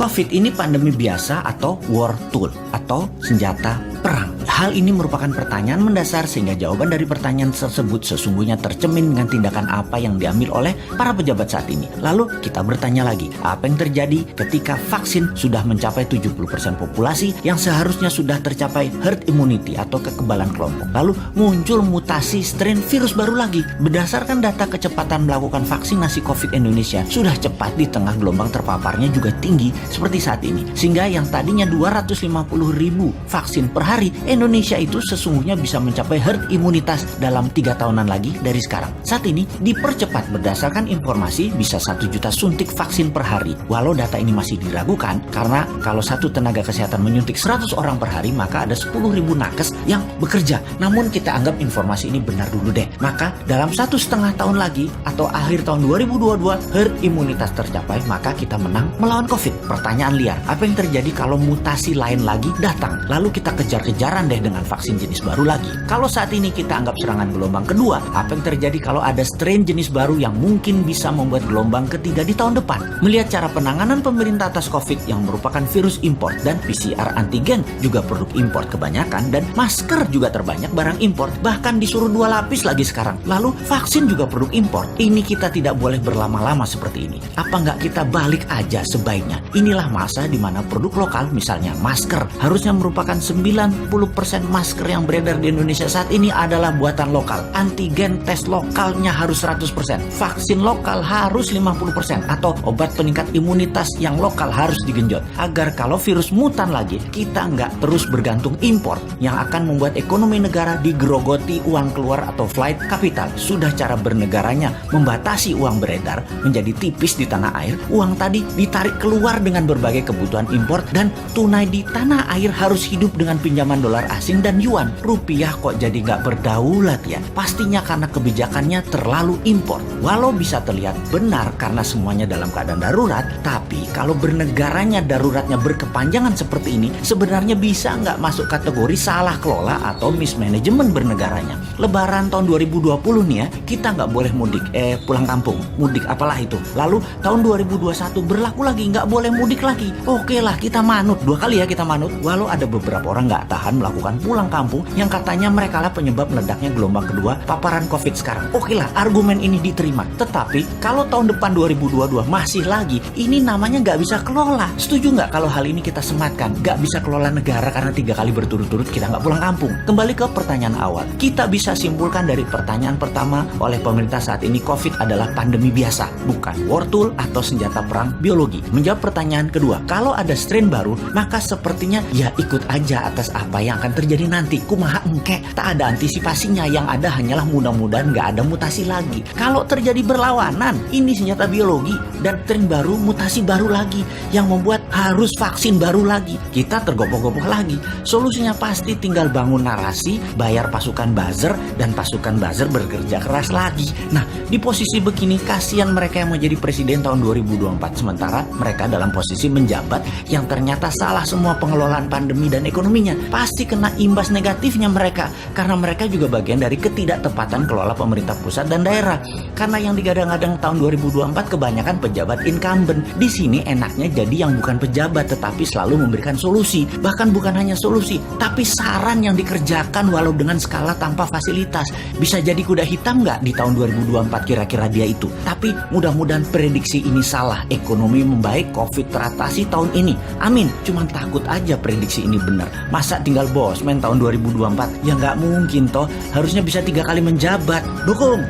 COVID ini pandemi biasa atau war tool atau senjata perang? Hal ini merupakan pertanyaan mendasar sehingga jawaban dari pertanyaan tersebut sesungguhnya tercermin dengan tindakan apa yang diambil oleh para pejabat saat ini. Lalu kita bertanya lagi, apa yang terjadi ketika vaksin sudah mencapai 70% populasi yang seharusnya sudah tercapai herd immunity atau kekebalan kelompok. Lalu muncul mutasi strain virus baru lagi. Berdasarkan data kecepatan melakukan vaksinasi COVID Indonesia sudah cepat di tengah gelombang terpaparnya juga tinggi seperti saat ini. Sehingga yang tadinya 250.000 vaksin per hari, Indonesia itu sesungguhnya bisa mencapai herd imunitas dalam 3 tahunan lagi dari sekarang. Saat ini dipercepat berdasarkan informasi bisa 1 juta suntik vaksin per hari. Walau data ini masih diragukan karena kalau satu tenaga kesehatan menyuntik 100 orang per hari maka ada 10.000 nakes yang bekerja. Namun kita anggap informasi ini benar dulu deh. Maka dalam 1,5 tahun lagi atau akhir tahun 2022 herd imunitas tercapai maka kita menang melawan COVID. Pertanyaan liar, apa yang terjadi kalau mutasi lain lagi datang? Lalu kita kejar-kejaran deh dengan vaksin jenis baru lagi. Kalau saat ini kita anggap serangan gelombang kedua, apa yang terjadi kalau ada strain jenis baru yang mungkin bisa membuat gelombang ketiga di tahun depan? Melihat cara penanganan pemerintah atas COVID yang merupakan virus impor dan PCR antigen juga produk impor kebanyakan dan masker juga terbanyak barang impor, bahkan disuruh 2 lapis lagi sekarang. Lalu vaksin juga produk impor. Ini kita tidak boleh berlama-lama seperti ini. Apa nggak kita balik aja sebaiknya? Inilah masa di mana produk lokal misalnya masker harusnya merupakan 90% masker yang beredar di Indonesia saat ini adalah buatan lokal. Antigen tes lokalnya harus 100%. Vaksin lokal harus 50% atau obat peningkat imunitas yang lokal harus digenjot. Agar kalau virus mutan lagi, kita nggak terus bergantung impor yang akan membuat ekonomi negara digerogoti uang keluar atau flight capital. Sudah cara bernegaranya membatasi uang beredar menjadi tipis di tanah air, uang tadi ditarik keluar dengan berbagai kebutuhan impor dan tunai di tanah air harus hidup dengan pinjaman dolar asing dan yuan. Rupiah kok jadi nggak berdaulat ya? Pastinya karena kebijakannya terlalu impor. Walau bisa terlihat benar karena semuanya dalam keadaan darurat, tapi kalau bernegaranya daruratnya berkepanjangan seperti ini, sebenarnya bisa nggak masuk kategori salah kelola atau mismanagement bernegaranya. Lebaran tahun 2020 nih ya, kita nggak boleh mudik, pulang kampung, mudik apalah itu. Lalu tahun 2021 berlaku lagi, nggak boleh mudik lagi. Oke lah, kita manut, 2 kali ya kita manut. Walau ada beberapa orang nggak tahan melakukan pulang kampung yang katanya mereka lah penyebab meledaknya gelombang kedua paparan COVID sekarang. Oke lah, argumen ini diterima. Tetapi kalau tahun depan 2022 masih lagi, ini namanya nggak bisa kelola. Setuju nggak kalau hal ini kita sematkan? Nggak bisa kelola negara karena 3 kali berturut-turut kita nggak pulang kampung. Kembali ke pertanyaan awal, kita bisa simpulkan dari pertanyaan pertama oleh pemerintah saat ini, COVID adalah pandemi biasa, bukan war tool atau senjata perang biologi. Menjawab pertanyaan kedua, kalau ada strain baru, maka sepertinya ya ikut aja atas apa yang akan terjadi nanti. Kumaha engke, tak ada antisipasinya, yang ada hanyalah mudah-mudahan nggak ada mutasi lagi. Kalau terjadi berlawanan, ini senjata biologi dan strain baru, mutasi baru lagi yang membuat harus vaksin baru lagi. Kita tergopoh-gopoh lagi. Solusinya pasti tinggal bangun narasi, bayar pasukan buzzer, dan pasukan buzzer bekerja keras lagi. Nah, di posisi begini kasihan mereka yang mau jadi presiden tahun 2024 sementara mereka dalam posisi menjabat yang ternyata salah semua pengelolaan pandemi dan ekonominya. Pasti kena imbas negatifnya mereka karena mereka juga bagian dari ketidaktepatan kelola pemerintah pusat dan daerah. Karena yang digadang-gadang tahun 2024 kebanyakan pejabat incumbent. Di sini enaknya jadi yang bukan pejabat tetapi selalu memberikan solusi. Bahkan bukan hanya solusi, tapi saran yang dikerjakan walau dengan skala tanpa fasilitas. Bisa jadi kuda hitam nggak di tahun 2024 kira-kira dia itu. Tapi mudah-mudahan prediksi ini salah. Ekonomi membaik, COVID teratasi tahun ini. Amin. Cuman takut aja prediksi ini benar. Masa tinggal bosman tahun 2024? Ya nggak mungkin toh. Harusnya bisa 3 kali menjabat. Dukung.